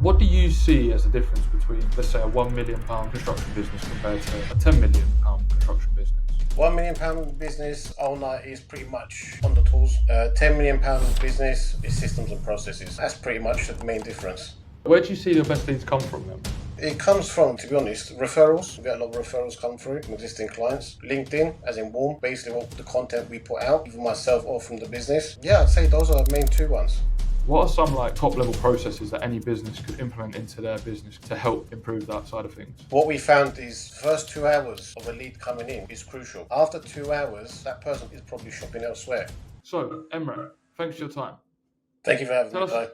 What do you see as the difference between, let's say, a £1 million construction business compared to a £10 million construction business? £1 million business owner is pretty much on the tools. £10 million business is systems and processes. That's pretty much the main difference. Where do you see the best leads come from then? It comes from, to be honest, referrals. We get a lot of referrals come through from existing clients. LinkedIn, as in warm, basically what the content we put out, either myself or from the business. Yeah, I'd say those are the main two ones. What are some top level processes that any business could implement into their business to help improve that side of things? What we found is the first 2 hours of a lead coming in is crucial. After 2 hours, that person is probably shopping elsewhere. So, Emre, thanks for your time. Thank you for having me, Kai.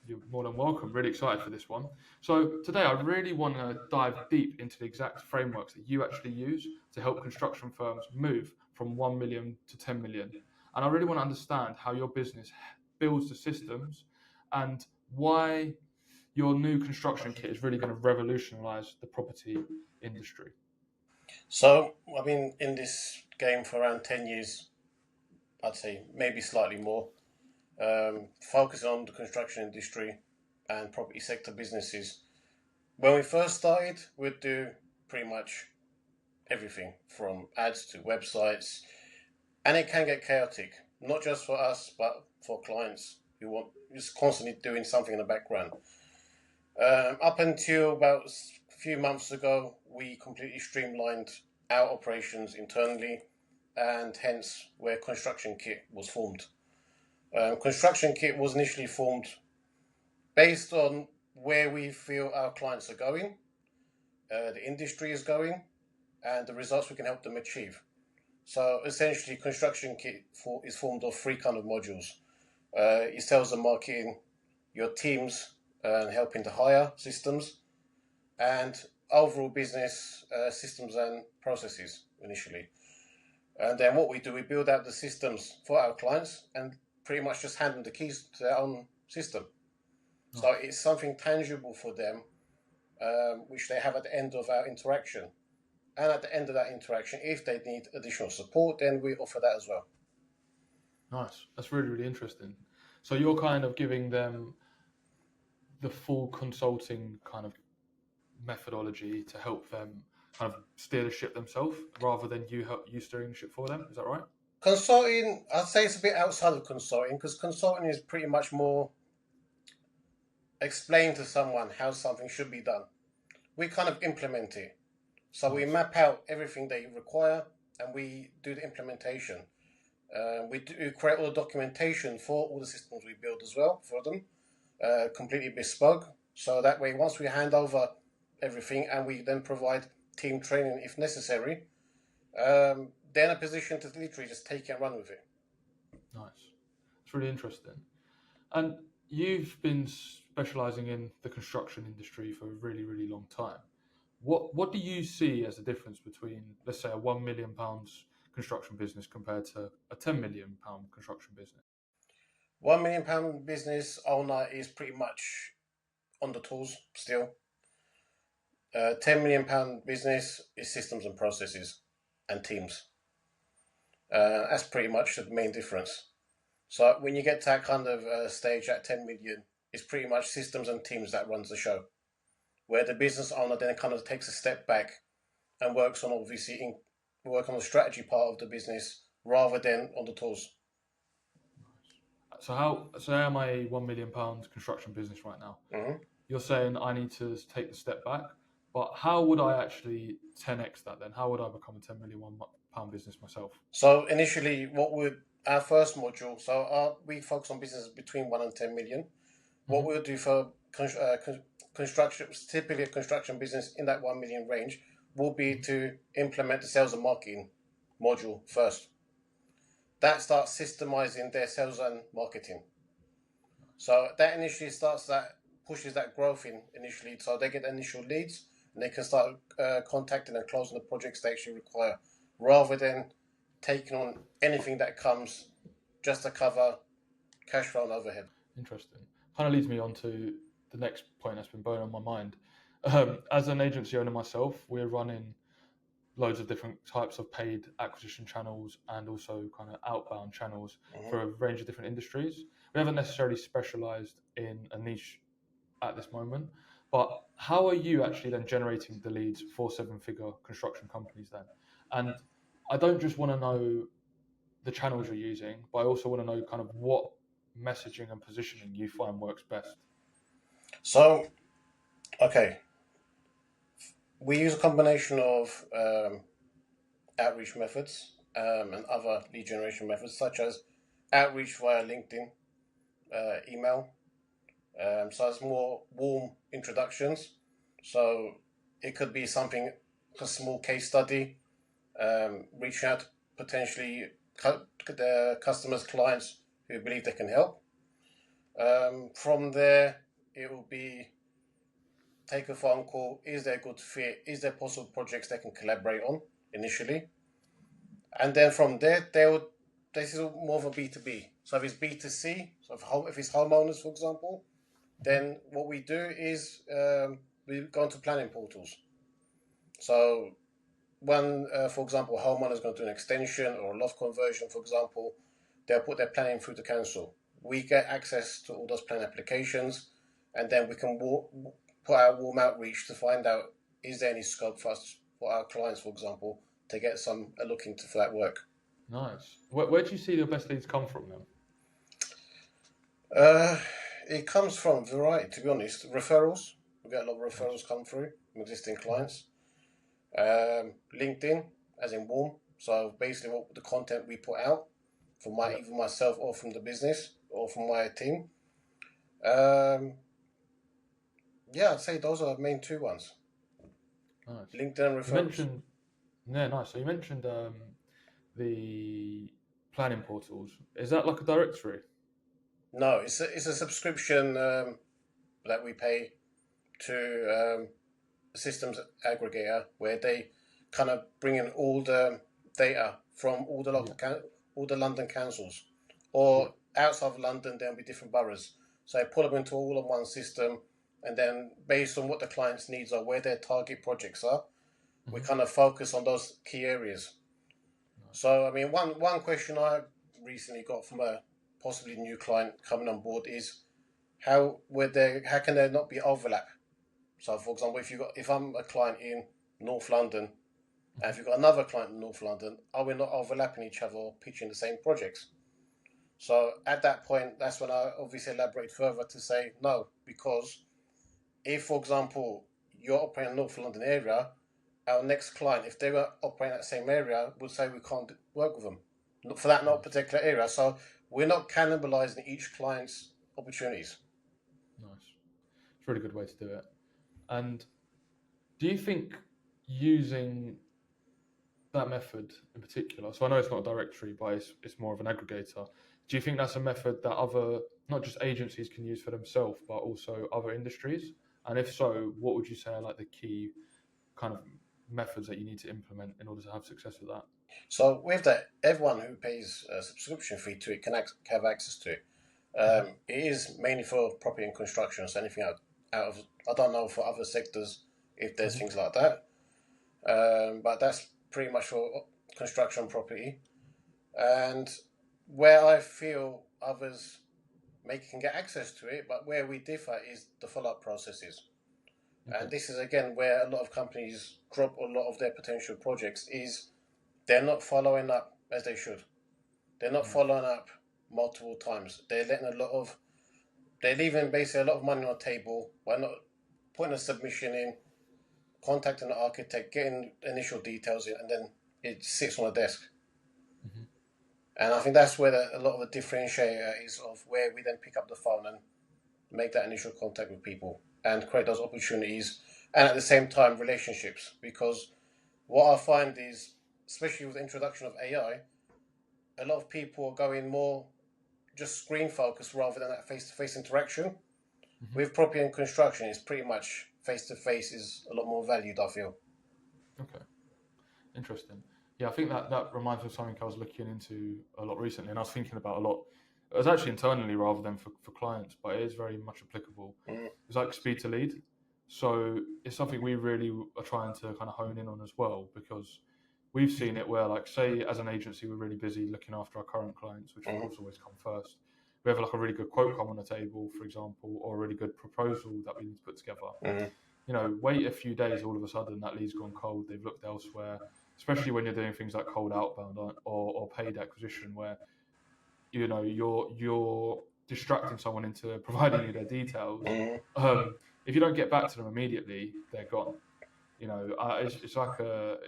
You're more than welcome. Really excited for this one. So today I really want to dive deep into the exact frameworks that you actually use to help construction firms move from 1 million to 10 million. And I really want to understand how your business builds the systems and why your new construction kit is really going to revolutionize the property industry. So I've been in this game for around 10 years, I'd say, maybe slightly more. Focusing on the construction industry and property sector businesses. When we first started, we'd do pretty much everything from ads to websites, and it can get chaotic, not just for us, but for clients who want just constantly doing something in the background. Up until about a few months ago, we completely streamlined our operations internally, and hence where Construction Kit was formed. Construction Kit was initially formed based on where we feel our clients are going, the industry is going, and the results we can help them achieve. So essentially, Construction Kit is formed of 3 kind of modules. Your sales and marketing, your teams, and helping to hire systems, and overall business systems and processes initially. And then what we do, we build out the systems for our clients and pretty much just hand them the keys to their own system. Oh. So it's something tangible for them, which they have at the end of our interaction. And at the end of that interaction, if they need additional support, then we offer that as well. Nice. That's really, really interesting. So you're kind of giving them the full consulting kind of methodology to help them kind of steer the ship themselves rather than you steering the ship for them. Is that right? Consulting, I'd say it's a bit outside of consulting, because consulting is pretty much more explain to someone how something should be done. We kind of implement it. So we map out everything they require and we do the implementation. We do create all the documentation for all the systems we build as well for them, completely bespoke. So that way, once we hand over everything and we then provide team training if necessary, they're in a position to literally just take it and run with it. Nice. It's really interesting. And you've been specialising in the construction industry for a really, really long time. What do you see as the difference between, let's say, a £1 million construction business compared to a £10 million construction business? £1 million business owner is pretty much on the tools still. £10 million business is systems and processes and teams. That's pretty much the main difference. So when you get to that kind of stage at 10 million, it's pretty much systems and teams that runs the show, where the business owner then kind of takes a step back and works on work on the strategy part of the business rather than on the tools. So how am I a £1 million construction business right now? Mm-hmm. You're saying I need to take the step back, but how would I actually 10x that then? How would I become a £10 million business myself? So initially, our first module, we focus on businesses between 1 and 10 million. Mm-hmm. What we'll do for construction, typically a construction business in that 1 million range, will be to implement the sales and marketing module first. That starts systemizing their sales and marketing. So that initially pushes that growth in initially. So they get initial leads and they can start contacting and closing the projects they actually require, rather than taking on anything that comes just to cover cash flow and overhead. Interesting. Kind of leads me on to the next point that's been burning on my mind. As an agency owner myself, we're running loads of different types of paid acquisition channels and also kind of outbound channels for a range of different industries. We haven't necessarily specialised in a niche at this moment. But how are you actually then generating the leads for seven-figure construction companies then? And I don't just want to know the channels you're using, but I also want to know kind of what messaging and positioning you find works best. So, okay, we use a combination of outreach methods and other lead generation methods, such as outreach via LinkedIn, email. So it's more warm introductions. So it could be something, a small case study, reaching out to potentially customers, clients who believe they can help. From there, it will be take a phone call. Is there a good fit? Is there possible projects they can collaborate on initially? And then from there, this is more of a B2B. So if it's B2C, so if it's homeowners, for example, then what we do is we go into planning portals. So when, for example, a homeowner is going to do an extension or a loft conversion, for example, they'll put their planning through the council. We get access to all those plan applications, and then we can put out warm outreach to find out, is there any scope for us, for our clients, for example, to get some look into for that work. Nice. Where do you see the best leads come from then? It comes from variety, to be honest. Referrals. We get a lot of referrals come through from existing clients. LinkedIn, as in warm. So basically, what the content we put out from either myself or from the business or from my team. Yeah, I'd say those are the main two ones. Nice. LinkedIn and referrals. Nice. So you mentioned the planning portals. Is that like a directory? No, it's a subscription that we pay to a systems aggregator where they kind of bring in all the data from all the local all the London councils, or outside of London there'll be different boroughs. So I put them into all of one system, and then based on what the client's needs are, where their target projects are, we kind of focus on those key areas. So I mean, one question I recently got from a possibly new client coming on board is how can there not be overlap? So for example, if I'm a client in North London, and if you've got another client in North London, are we not overlapping each other or pitching the same projects? So at that point, that's when I obviously elaborate further to say no, because if, for example, you're operating in the North London area, our next client, if they were operating in that same area, would say we can't work with them for that not particular area. So we're not cannibalizing each client's opportunities. Nice. It's a really good way to do it. And do you think using that method in particular, so I know it's not a directory, but it's more of an aggregator, do you think that's a method that other, not just agencies can use for themselves, but also other industries? And if so, what would you say are like the key kind of methods that you need to implement in order to have success with that? So with that, everyone who pays a subscription fee to it can have access to it. It is mainly for property and construction, so anything out of, I don't know for other sectors if there's things like that, but that's pretty much for construction property. And where I feel others can get access to it, but where we differ is the follow-up processes. And this is again where a lot of companies drop a lot of their potential projects, is they're not following up as they should. They're not following up multiple times. They're leaving basically a lot of money on the table by not putting a submission in, contacting the architect, getting initial details in, and then it sits on a desk. And I think that's where a lot of the differentiator is, of where we then pick up the phone and make that initial contact with people and create those opportunities, and at the same time relationships. Because what I find is, especially with the introduction of AI, a lot of people are going more just screen focused rather than that face-to-face interaction. With property and construction, it's pretty much face-to-face is a lot more valued, I feel. Okay, interesting. Yeah, I think that reminds me of something I was looking into a lot recently, and I was thinking about a lot. It was actually internally rather than for clients, but it is very much applicable. It's like speed to lead. So it's something we really are trying to kind of hone in on as well, because we've seen it where, like, say, as an agency, we're really busy looking after our current clients, which of course always come first. we have like a really good quote come on the table, for example, or a really good proposal that we need to put together. Mm-hmm. You know, wait a few days, all of a sudden that lead's gone cold. They've looked elsewhere, especially when you're doing things like cold outbound or paid acquisition, where you know you're distracting someone into providing you their details. Mm-hmm. If you don't get back to them immediately, they're gone. You know, it's like a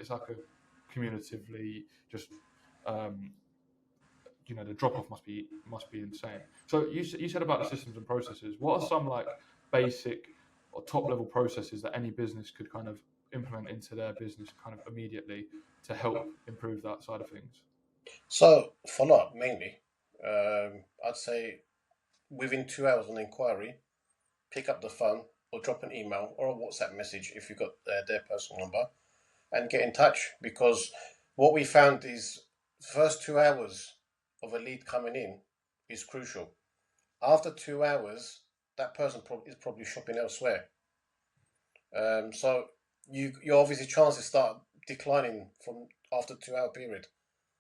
cumulatively just you know, the drop off must be insane. So you said about the systems and processes. What are some like basic or top level processes that any business could kind of implement into their business kind of immediately to help improve that side of things? So follow up mainly. I'd say within 2 hours on inquiry, pick up the phone or drop an email or a WhatsApp message if you've got their personal number, and get in touch, because what we found is the first 2 hours of a lead coming in is crucial. After 2 hours, that person is probably shopping elsewhere. So your obviously chances start declining from after 2 hour period.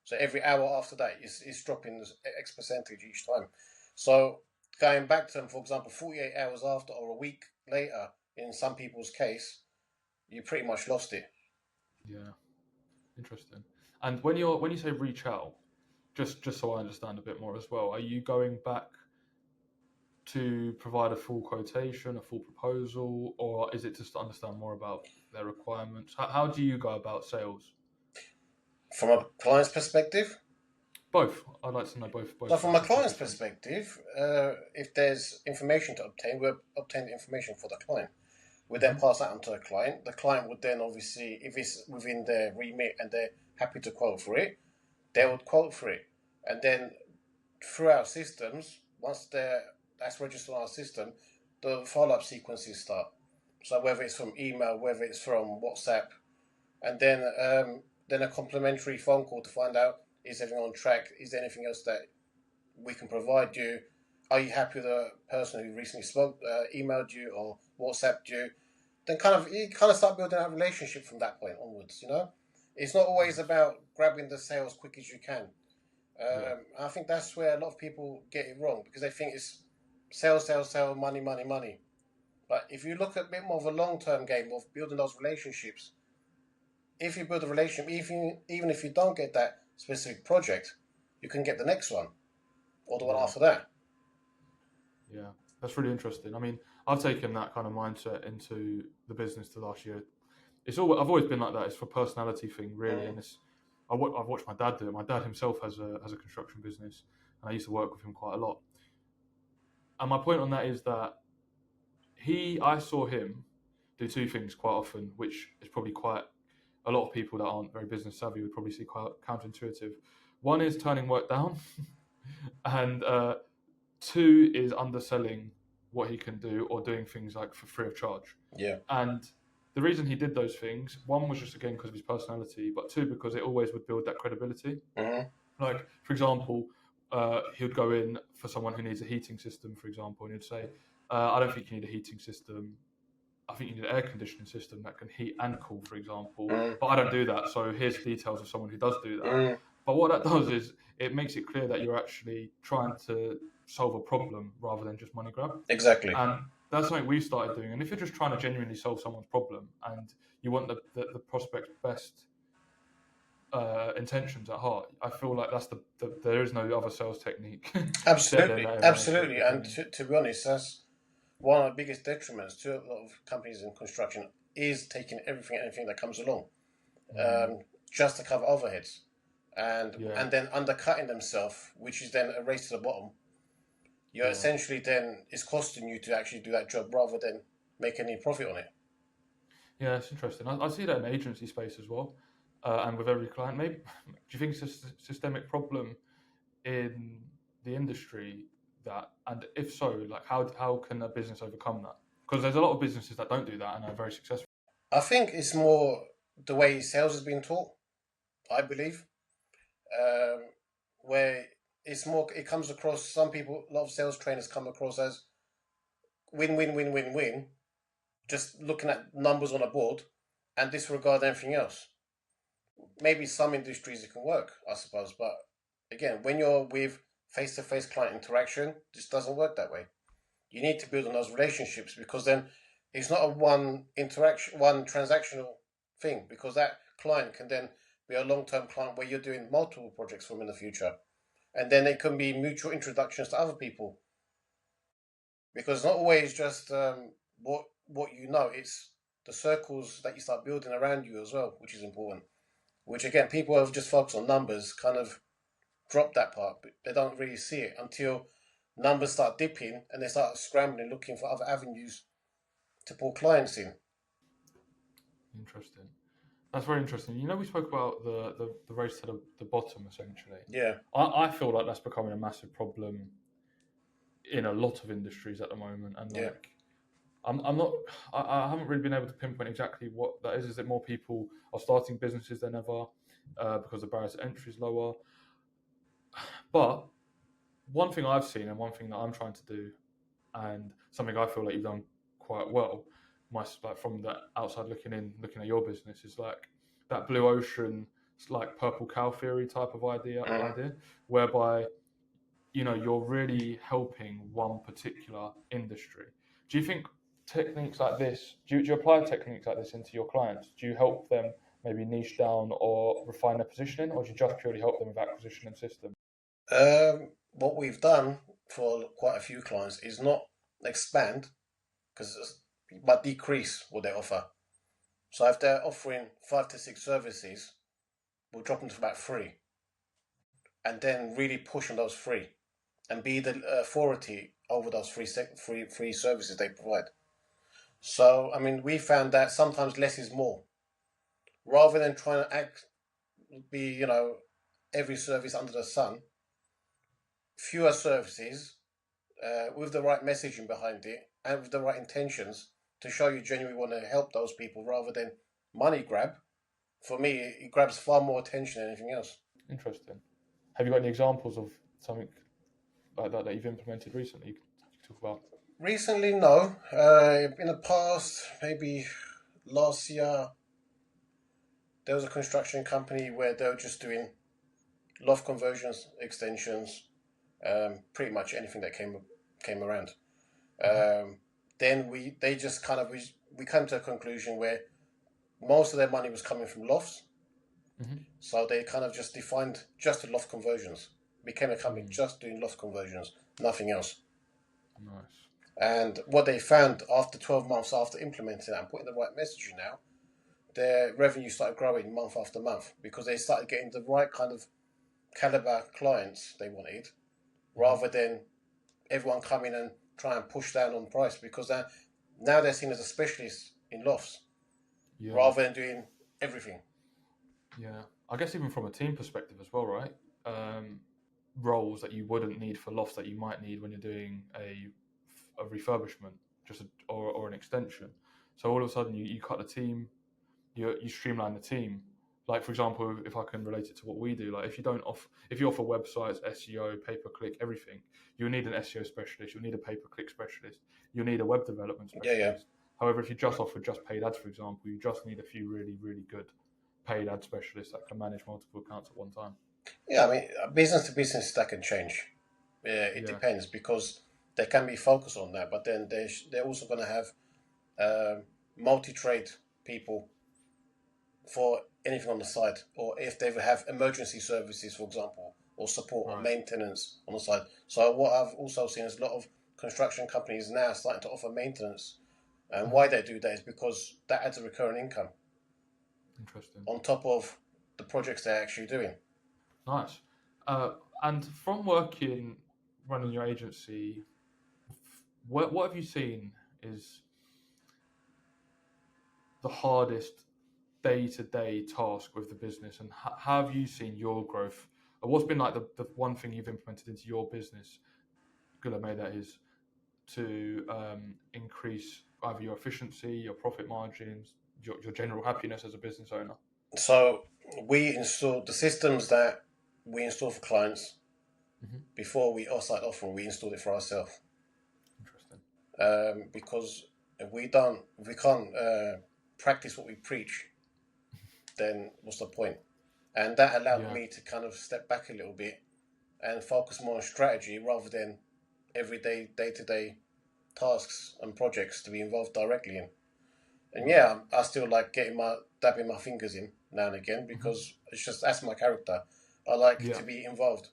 So every hour after that is dropping X percentage each time. So going back to them, for example, 48 hours after or a week later, in some people's case, you pretty much lost it. Yeah, interesting. And when you say reach out, just so I understand a bit more as well, are you going back to provide a full quotation, a full proposal, or is it just to understand more about their requirements? How do you go about sales? From a client's perspective, Both. I'd like to know so both from a sides. client's perspective, if there's information to obtain, we'll obtain the information for the client. We then pass that on to the client. The client would then obviously, if it's within their remit and they're happy to quote for it, they would quote for it. And then through our systems, once that's registered on our system, the follow-up sequences start. So whether it's from email, whether it's from WhatsApp, and then a complimentary phone call to find out, is everything on track? Is there anything else that we can provide you? Are you happy with the person who recently emailed you or WhatsApped you? Then you start building that relationship from that point onwards. You know, it's not always about grabbing the sale as quick as you can. I think that's where a lot of people get it wrong, because they think it's sell, money, money, money. But if you look at a bit more of a long-term game of building those relationships, if you build a relationship, even if you don't get that specific project, you can get the next one or the one after that. Yeah, that's really interesting. I mean, I've taken that kind of mindset into the business the last year. I've always been like that. It's for personality thing, really, and I've watched my dad do it. My dad himself has a construction business, and I used to work with him quite a lot. And my point on that is that I saw him do two things quite often, which is probably quite a lot of people that aren't very business savvy would probably see quite counterintuitive. One is turning work down, and two is underselling what he can do or doing things like for free of charge. Yeah. And the reason he did those things, one was just again because of his personality, but two because it always would build that credibility. Like, for example, he would go in for someone who needs a heating system, for example, and he'd say, I don't think you need a heating system. I think you need an air conditioning system that can heat and cool, for example. But I don't do that. So here's the details of someone who does do that. But what that does is it makes it clear that you're actually trying to solve a problem rather than just money grab. Exactly. And that's something we've started doing. And if you're just trying to genuinely solve someone's problem and you want the prospect's best intentions at heart, I feel like there is no other sales technique. Absolutely. And to be honest, that's one of the biggest detriments to a lot of companies in construction, is taking anything that comes along, just to cover overheads, and then undercutting themselves, which is then a race to the bottom. You're essentially then, it's costing you to actually do that job rather than make any profit on it. Yeah, it's interesting. I see that in the agency space as well, and with every client. Maybe, do you think it's a systemic problem in the industry? That, and if so, like how can a business overcome that? Because there's a lot of businesses that don't do that and are very successful. I think it's more the way sales has been taught, I believe, where it comes across, some people, a lot of sales trainers come across as win, win, win, win, win, just looking at numbers on a board and disregard everything else. Maybe some industries it can work, I suppose, but again, when you're with face-to-face client interaction just doesn't work that way. You need to build on those relationships, because then it's not a one transactional thing, because that client can then be a long-term client where you're doing multiple projects for them in the future. And then it can be mutual introductions to other people, because not always just what you know, it's the circles that you start building around you as well, which is important. Which again, people who have just focused on numbers kind of drop that part, but they don't really see it until numbers start dipping and they start scrambling, looking for other avenues to pull clients in. Interesting. That's very interesting. You know, we spoke about the race to the bottom, essentially. Yeah, I feel like that's becoming a massive problem in a lot of industries at the moment. And yeah. like, I'm not, I haven't really been able to pinpoint exactly what that is. Is it more people are starting businesses than ever because the barrier to entry is lower? But one thing I've seen and one thing that I'm trying to do, and something I feel like you've done quite well, like from the outside looking in, looking at your business, is like that blue ocean, like purple cow theory type of idea, whereby you're really helping one particular industry. Do you think techniques like this? Do you apply techniques like this into your clients? Do you help them maybe niche down or refine their positioning, or do you just purely help them with acquisition and system? What we've done for quite a few clients is not expand, but decrease what they offer. So if they're offering 5 to 6 services, we'll drop them to about 3, and then really push on those 3, and be the authority over those free services they provide. So I mean, we found that sometimes less is more. Rather than trying to be every service under the sun, fewer services with the right messaging behind it and with the right intentions to show you genuinely want to help those people rather than money grab. For me, it grabs far more attention than anything else. Interesting. Have you got any examples of something like that you've implemented recently? You can talk about. Recently, no. In the past, maybe last year, there was a construction company where they were just doing loft conversions, extensions, pretty much anything that came around. Then we came to a conclusion where most of their money was coming from lofts. So they kind of just defined just the loft conversions. Became a company just doing loft conversions, nothing else. Nice. And what they found after 12 months after implementing that and putting the right messaging out, their revenue started growing month after month, because they started getting the right kind of caliber clients they wanted, rather than everyone coming and try and push down on price, because now they're seen as a specialist in lofts, rather than doing everything. Yeah, I guess even from a team perspective as well, right? Roles that you wouldn't need for lofts that you might need when you're doing a refurbishment, or an extension. So all of a sudden you cut the team, you streamline the team. Like for example, if I can relate it to what we do, like if you offer websites, SEO, pay per click, everything, you'll need an SEO specialist, you'll need a pay per click specialist, you'll need a web development specialist. Yeah. However, if you just offer just paid ads, for example, you just need a few really, really good paid ad specialists that can manage multiple accounts at one time. Yeah, I mean, business to business, that can change. It depends, because they can be focused on that, but then they're also going to have multi-trade people for anything on the side, or if they have emergency services, for example, or support or maintenance on the side. So what I've also seen is a lot of construction companies now starting to offer maintenance, and why they do that is because that adds a recurring income. Interesting. On top of the projects they're actually doing. Nice. And from running your agency, what have you seen is the hardest day-to-day task with the business, and how have you seen your growth? What's been like the one thing you've implemented into your business, Gurler Mae, that is to increase either your efficiency, your profit margins, your general happiness as a business owner? So we installed the systems that we install for clients. Before we start offering, we installed it for ourselves. Interesting. Because if we can't practice what we preach, then what's the point? And that allowed me to kind of step back a little bit and focus more on strategy rather than everyday, day-to-day tasks and projects to be involved directly in. And Right. yeah, I still like dabbing my fingers in now and again Hmm. because it's just that's my character. I like Yeah. to be involved,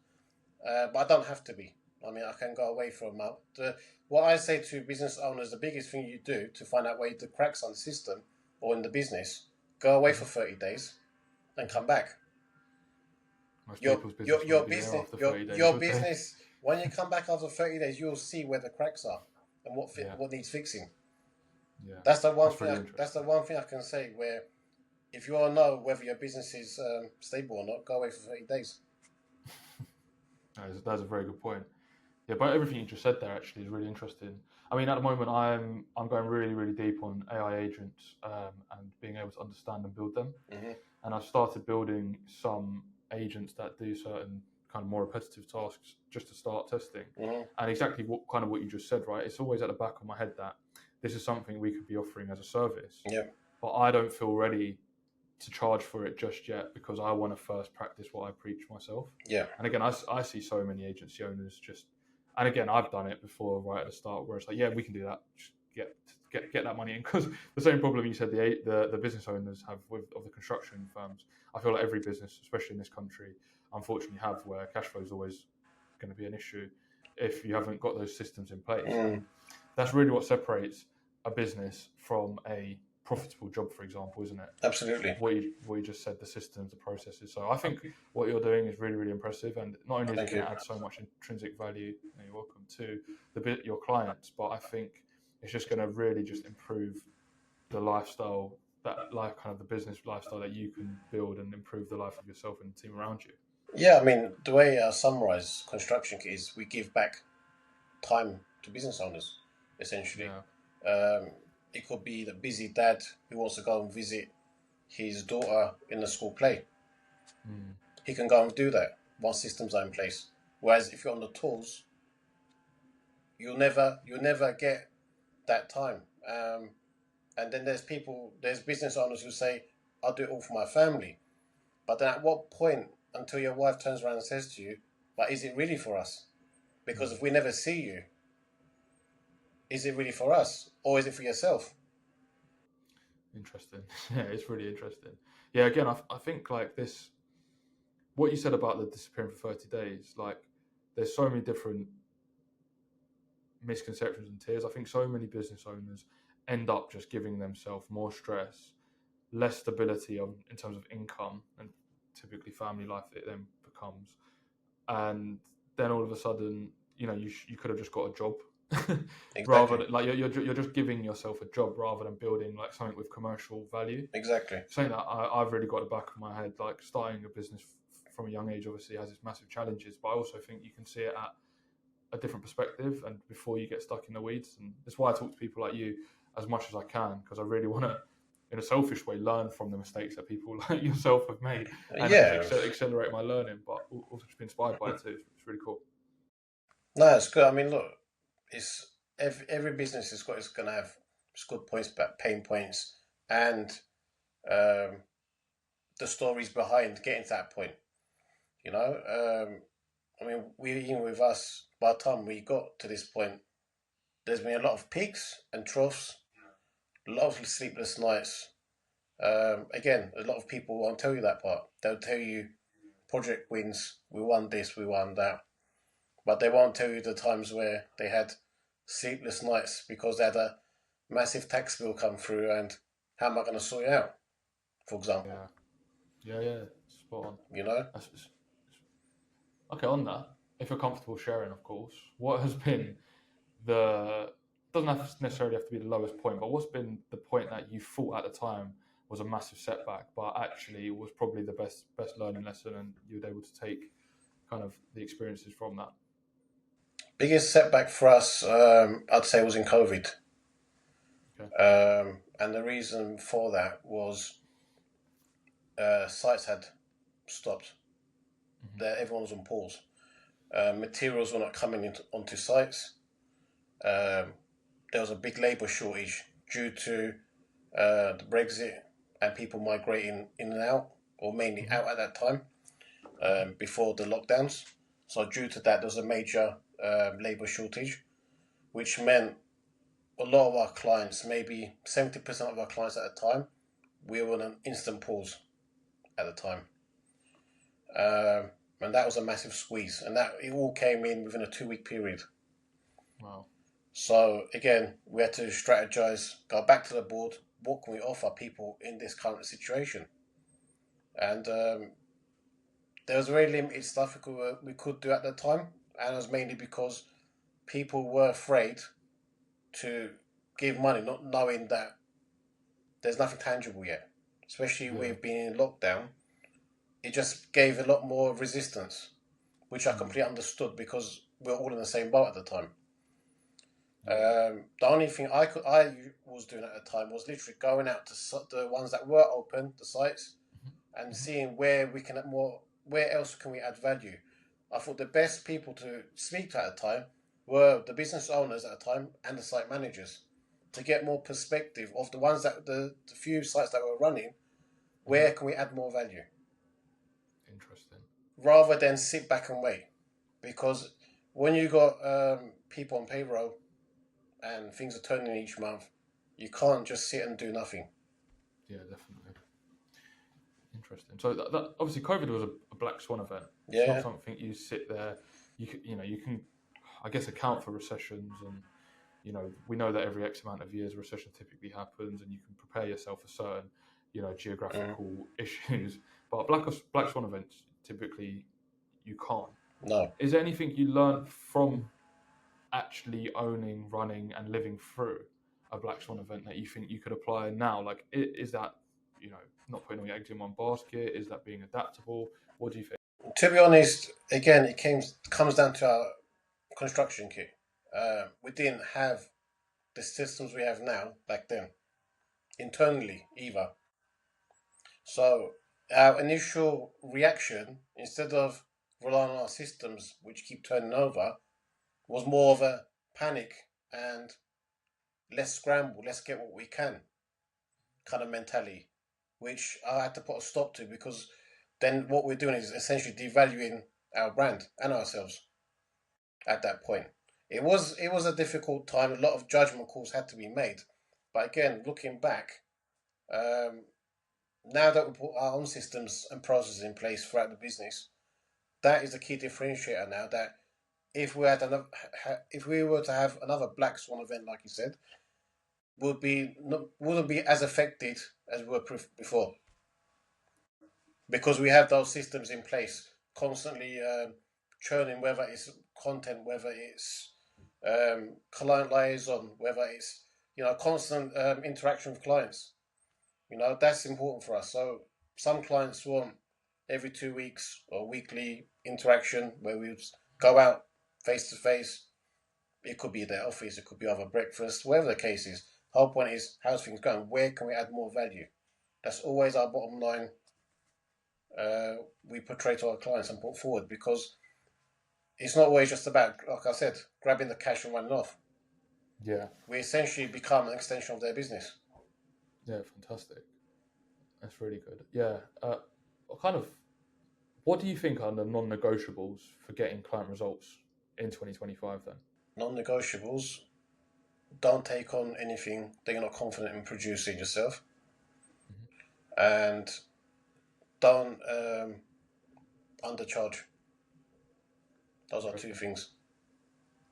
but I don't have to be. I mean, I can go away for a month. What I say to business owners, the biggest thing you do to find out where the cracks on the system or in the business, go away for Hmm. 30 days and Hmm. come back. Most Your people's your business your won't be there business after your 30 days, your would they? business when you come back after 30 days, you'll see where the cracks are and Yeah. what needs fixing. Yeah. That's the one That's thing. really That's the interesting. one thing I can say. Where if you want to know whether your business is stable or not, go away for 30 days. That's a very good point. Yeah, but everything you just said there actually is really interesting. I mean, at the moment, I'm going really, really deep on AI agents and being able to understand and build them. Hmm. And I've started building some agents that do certain kind of more repetitive tasks just to start testing. Hmm. And exactly what you just said, right? It's always at the back of my head that this is something we could be offering as a service, Yeah. but I don't feel ready to charge for it just yet because I want to first practice what I preach myself. Yeah. And again, I see so many agency owners just, and again, I've done it before right at the start where it's like, yeah, we can do that. Just get that money in, because the same problem you said the business owners have with of the construction firms. I feel like every business, especially in this country, unfortunately have, where cash flow is always going to be an issue if you haven't got those systems in place. Mm. And that's really what separates a business from a profitable job, for example, isn't it? Absolutely. What you just said, the systems, the processes. So I think what you're doing is really, really impressive, and not only is it Thank going you. to add so much intrinsic value, you're welcome, to your clients, but I think it's just going to really just improve the lifestyle, kind of the business lifestyle that you can build, and improve the life of yourself and the team around you. Yeah, I mean, the way I summarize construction is we give back time to business owners, essentially. Yeah. Um, it could be the busy dad who wants to go and visit his daughter in the school play. Mm. He can go and do that once systems are in place. Whereas if you're on the tools, you'll never get that time. And then there's business owners who say, "I'll do it all for my family." But then at what point, until your wife turns around and says to you, "But is it really for us? Because Mm. if we never see you, is it really for us, or is it for yourself?" Interesting. Yeah, it's really interesting. Yeah, again, I think like this, what you said about the disappearing for 30 days, like there's so many different misconceptions and tears. I think so many business owners end up just giving themselves more stress, less stability in terms of income, and typically family life that it then becomes. And then all of a sudden, you could have just got a job rather Exactly. than like you're just giving yourself a job rather than building like something with commercial value. Exactly. Something that I've really got at the back of my head, like starting a business from a young age obviously has its massive challenges, but I also think you can see it at a different perspective and before you get stuck in the weeds. And that's why I talk to people like you as much as I can, because I really want to, in a selfish way, learn from the mistakes that people like yourself have made, and just Yeah. accelerate my learning, but also just be inspired by it too. It's really cool. No, it's good. I mean, look, it's every business is going to have its good points, but pain points, and um, the stories behind getting to that point. You know, I mean, even with us, by the time we got to this point, there's been a lot of peaks and troughs, a lot of sleepless nights. Again, a lot of people won't tell you that part. They'll tell you project wins, we won this, we won that, but they won't tell you the times where they had sleepless nights because they had a massive tax bill come through and how am I going to sort it out, for example. Yeah, yeah, spot on. You know? Okay, on that, if you're comfortable sharing, of course, what has been the doesn't necessarily have to be the lowest point, but what's been the point that you thought at the time was a massive setback, but actually was probably the best learning lesson, and you were able to take kind of the experiences from that? Biggest setback for us, I'd say, was in COVID. Okay. And the reason for that was sites had stopped. Hmm. That everyone was on pause. Materials were not coming onto sites. Um, there was a big labour shortage due to the Brexit and people migrating in and out, or mainly Hmm. out at that time, Hmm. before the lockdowns. So due to that, there was a major labour shortage, which meant a lot of our clients, maybe 70% of our clients at the time, we were on an instant pause at the time. And that was a massive squeeze. And that it all came in within a 2-week period. Wow. So again, we had to strategize, go back to the board. What can we offer people in this current situation? And there was very limited stuff we could do at the time. And it was mainly because people were afraid to give money, not knowing that there's nothing tangible yet. Especially with being in lockdown, it just gave a lot more resistance, which I completely understood because we were all in the same boat at the time. The only thing I was doing at the time was literally going out to the ones that were open, the sites, and seeing where else can we add value. I thought the best people to speak to at the time were the business owners at the time and the site managers, to get more perspective of the ones that the few sites that were running. Where can we add more value? Interesting. Rather than sit back and wait, because when you got people on payroll and things are turning each month, you can't just sit and do nothing. Yeah, definitely. Interesting. So that obviously COVID was a black swan event. Yeah. It's not something you sit there. You can, I guess, account for recessions, and we know that every X amount of years a recession typically happens, and you can prepare yourself for certain geographical issues. But black swan events typically you can't. No. Is there anything you learned from actually owning, running, and living through a black swan event that you think you could apply now? Like, is that not putting all your eggs in one basket? Is that being adaptable? What do you think? To be honest, again, it comes down to our construction kit. We didn't have the systems we have now back then, internally either. So our initial reaction, instead of relying on our systems, which keep turning over, was more of a panic and let's scramble, let's get what we can kind of mentality, which I had to put a stop to, because then what we're doing is essentially devaluing our brand and ourselves at that point. It was a difficult time. A lot of judgment calls had to be made. But again, looking back, now that we put our own systems and processes in place throughout the business, that is a key differentiator now. That if we were to have another black swan event, like you said, wouldn't be as affected as we were before, because we have those systems in place, constantly churning, whether it's content, whether it's client liaison, whether it's constant interaction with clients. That's important for us. So some clients want every 2 weeks or weekly interaction where we go out face to face. It could be their office, it could be over breakfast, whatever the case is. The whole point is, how's things going? Where can we add more value? That's always our bottom line. We portray to our clients and put forward, because it's not always just about, like I said, grabbing the cash and running off. Yeah. We essentially become an extension of their business. Yeah, fantastic. That's really good. Yeah. What do you think are the non-negotiables for getting client results in 2025 then? Non-negotiables: don't take on anything that you're not confident in producing yourself. And don't undercharge. Those are 2 things.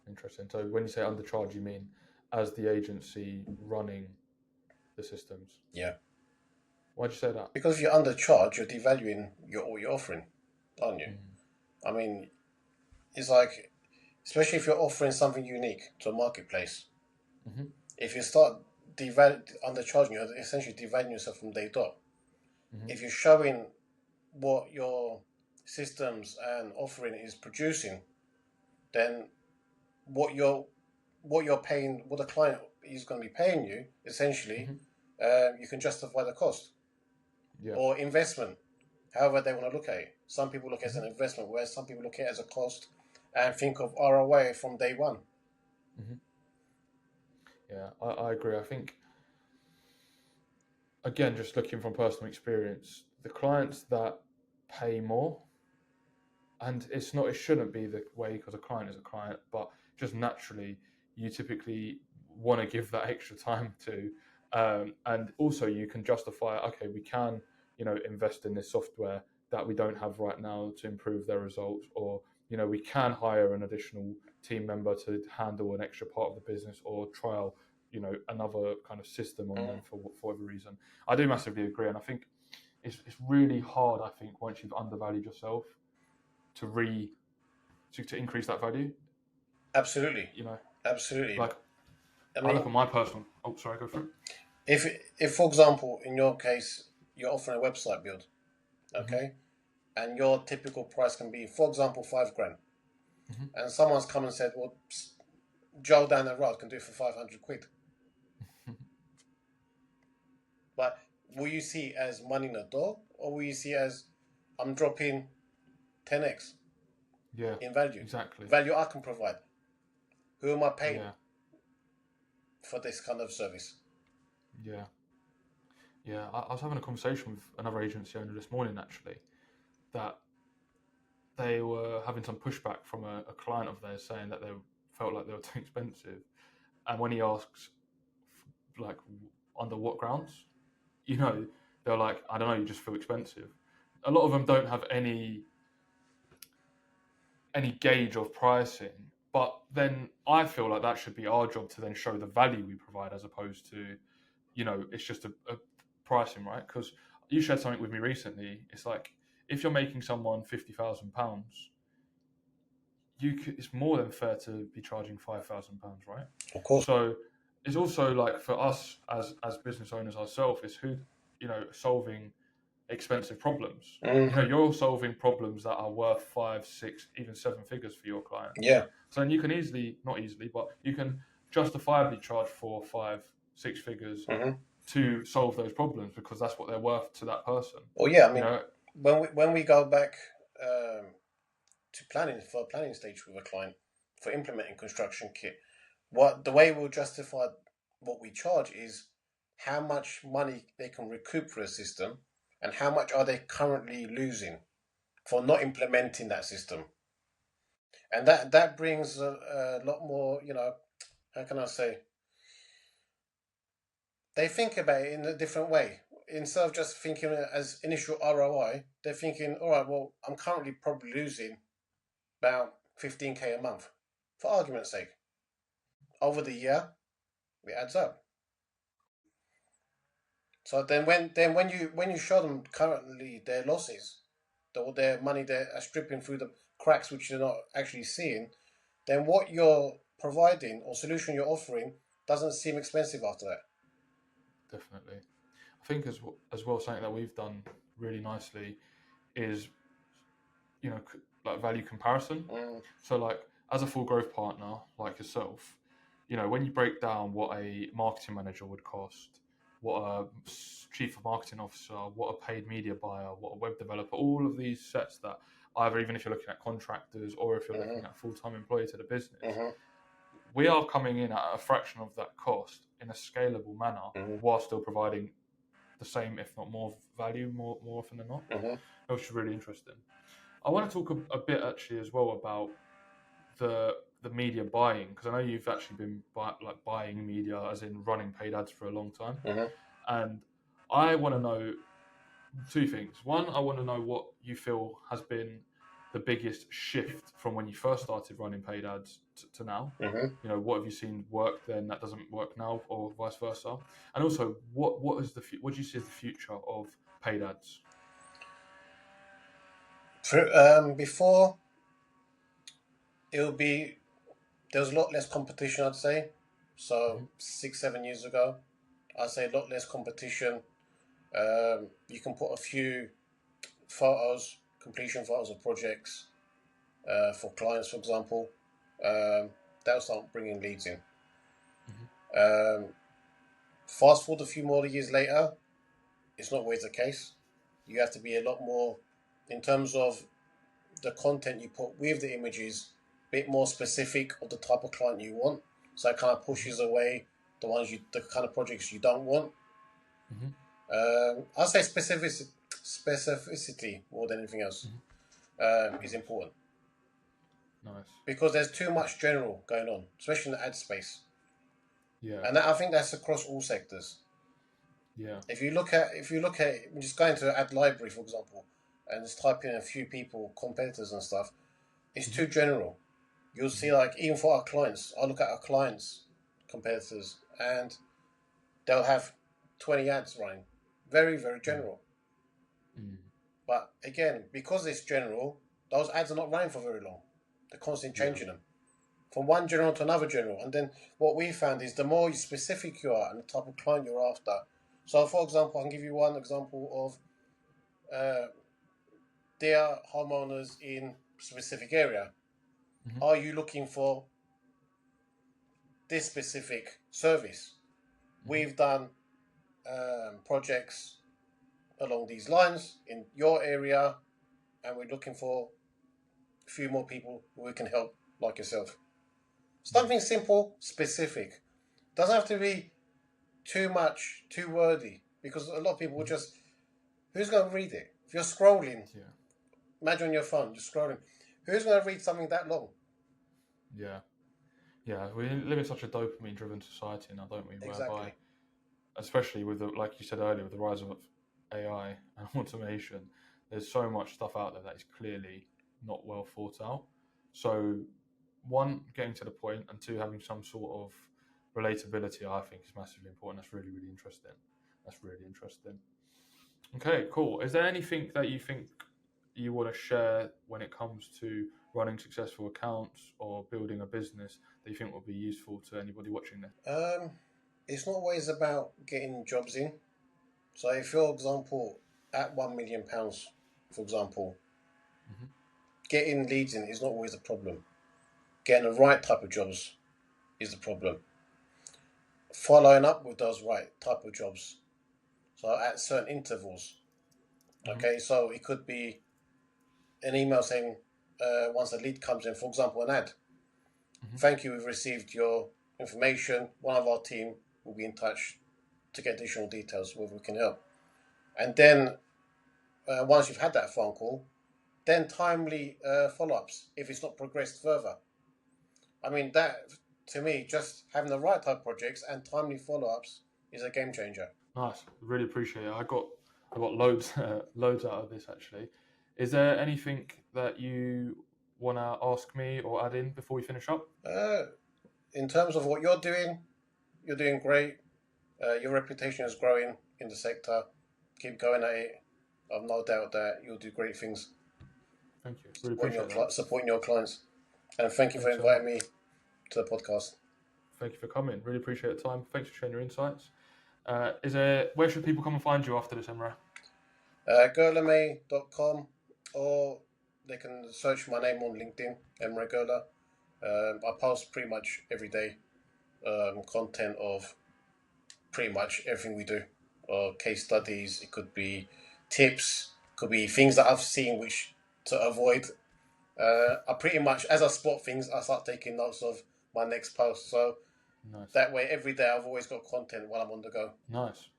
Interesting. So when you say undercharge, you mean as the agency running the systems? Yeah. Why'd you say that? Because if you're undercharged, you're devaluing what you're offering, aren't you? I mean, it's like, especially if you're offering something unique to a marketplace, if you start undercharging, you're essentially devaluing yourself from day dot. If you're showing what your systems and offering is producing, then what you're paying, what the client is going to be paying you, essentially, you can justify the cost. Yeah. Or investment, however they want to look at it. Some people look at it as an investment, whereas some people look at it as a cost and think of ROI from day one. Yeah, I agree. I think, again, just looking from personal experience, the clients that pay more and it shouldn't be the way, because a client is a client, but just naturally you typically want to give that extra time to, and also you can justify, okay, we can, invest in this software that we don't have right now to improve their results, or we can hire an additional team member to handle an extra part of the business, or trial another kind of system on them for whatever reason. I do massively agree, and I think it's really hard, I think, once you've undervalued yourself to increase that value. Absolutely, You know, absolutely. like I I look mean, at my personal. Oh, sorry, go for it. if for example, in your case, you're offering a website build, Mm-hmm. okay, and your typical price can be, for example, £5,000, Mm-hmm. and someone's come and said, well, Joe down the road can do it for £500. But will you see it as money in the door, or will you see it as I'm dropping 10x Yeah, in value? exactly. Value I can provide. Who am I paying Yeah, for this kind of service? yeah, yeah. I was having a conversation with another agency owner this morning, actually, that they were having some pushback from a client of theirs, saying that they felt like they were too expensive. And when he asks, like, under what grounds, they're like, I don't know, you just feel expensive. A lot of them don't have any gauge of pricing, but then I feel like that should be our job to then show the value we provide, as opposed to, it's just a pricing, right? Because you shared something with me recently. It's like, if you're making someone £50,000, it's more than fair to be charging £5,000, right? Of course. So it's also like, for us as business owners ourselves, is who, solving expensive problems. You're solving problems that are worth 5, 6, even 7 figures for your client. Yeah. So then you can not easily, but you can justifiably charge 4, 5, 6 figures to solve those problems, because that's what they're worth to that person. Well, yeah. I mean, when we go back to planning stage with a client for implementing construction kit, the way we'll justify what we charge is how much money they can recoup for a system, and how much are they currently losing for not implementing that system. And that brings a lot more, how can I say, they think about it in a different way. Instead of just thinking as initial ROI, they're thinking, all right, well, I'm currently probably losing about 15k a month, for argument's sake. Over the year, it adds up. So then when you show them currently their losses, or their money they're stripping through the cracks which they're not actually seeing, then what you're providing or solution you're offering doesn't seem expensive after that. Definitely. I think as well, something that we've done really nicely is, like, value comparison. So, like, as a full growth partner like yourself, when you break down what a marketing manager would cost, what a chief marketing officer, what a paid media buyer, what a web developer, all of these sets that either, even if you're looking at contractors or if you're looking at a full-time employee to the business, we are coming in at a fraction of that cost in a scalable manner, while still providing the same, if not more, value more often than not, which is really interesting. I want to talk a bit actually as well about the media buying, because I know you've actually been buying media, as in running paid ads, for a long time, and I want to know 2 things. One, I want to know what you feel has been the biggest shift from when you first started running paid ads to now. What have you seen work then that doesn't work now, or vice versa? And also, what do you see as the future of paid ads? Before, there was a lot less competition, I'd say. So 6-7 years ago, I'd say a lot less competition. You can put a few completion photos of projects for clients, for example. That'll start bringing leads in. Fast forward a few more years later, it's not always the case. You have to be a lot more, in terms of the content you put with the images, a bit more specific of the type of client you want. So it kind of pushes away the kind of projects you don't want. I'll say specificity more than anything else. is important. Nice. Because there's too much general going on, especially in the ad space. Yeah. And I think that's across all sectors. Yeah. If you look at, just go into an ad library, for example, and just type in a few people, competitors and stuff, it's too general. You'll see, like, even for our clients, I look at our clients' competitors, and they'll have 20 ads running. Very, very general. But again, because it's general, those ads are not running for very long. They're constantly changing them from one general to another general. And then what we found is the more specific you are and the type of client you're after. So, for example, I can give you one example of dear homeowners in a specific area. Are you looking for this specific service? We've done projects along these lines in your area, and we're looking for a few more people who we can help, like yourself. Something simple, specific. Doesn't have to be too wordy, because a lot of people will just, who's going to read it? If you're scrolling, imagine on your phone, just scrolling. Who's going to read something that long? Yeah. Yeah, we live in such a dopamine-driven society now, don't we? Exactly. Whereby, especially with like you said earlier, with the rise of AI and automation, there's so much stuff out there that is clearly not well thought out. So, one, getting to the point, and two, having some sort of relatability, I think, is massively important. That's really, really interesting. Okay, cool. Is there anything that you think you want to share when it comes to running successful accounts or building a business that you think will be useful to anybody watching this? It's not always about getting jobs in. So if, for example, at £1 million, for example, getting leads in is not always the problem. Getting the right type of jobs is the problem. Following up with those right type of jobs. So at certain intervals. Okay, so it could be an email saying, once a lead comes in, for example, an ad. Thank you, we've received your information. One of our team will be in touch to get additional details whether we can help. And then once you've had that phone call, then timely follow-ups if it's not progressed further. I mean, that, to me, just having the right type of projects and timely follow-ups is a game changer. Nice, really appreciate it. I got loads out of this, actually. Is there anything that you want to ask me or add in before we finish up? In terms of what you're doing great. Your reputation is growing in the sector. Keep going at it. I've no doubt that you'll do great things. Thank you. Really appreciate that. Supporting your clients. And thank you for inviting me to the podcast. Thank you for coming. Really appreciate the time. Thanks for sharing your insights. Where should people come and find you after this, Emre? GurlerMae.com, or they can search my name on LinkedIn, Emre Gurler. I post pretty much every day content of pretty much everything we do. Case studies, it could be tips, could be things that I've seen which to avoid. I pretty much, as I spot things, I start taking notes of my next post. So that way, every day I've always got content while I'm on the go. Nice.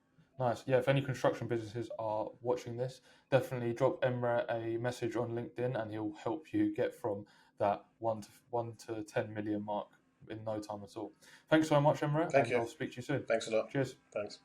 Yeah, if any construction businesses are watching this, definitely drop Emre a message on LinkedIn and he'll help you get from that 1 to 10 million mark in no time at all. Thanks so much, Emre. Thank you. I'll speak to you soon. Thanks a lot. Cheers. Thanks.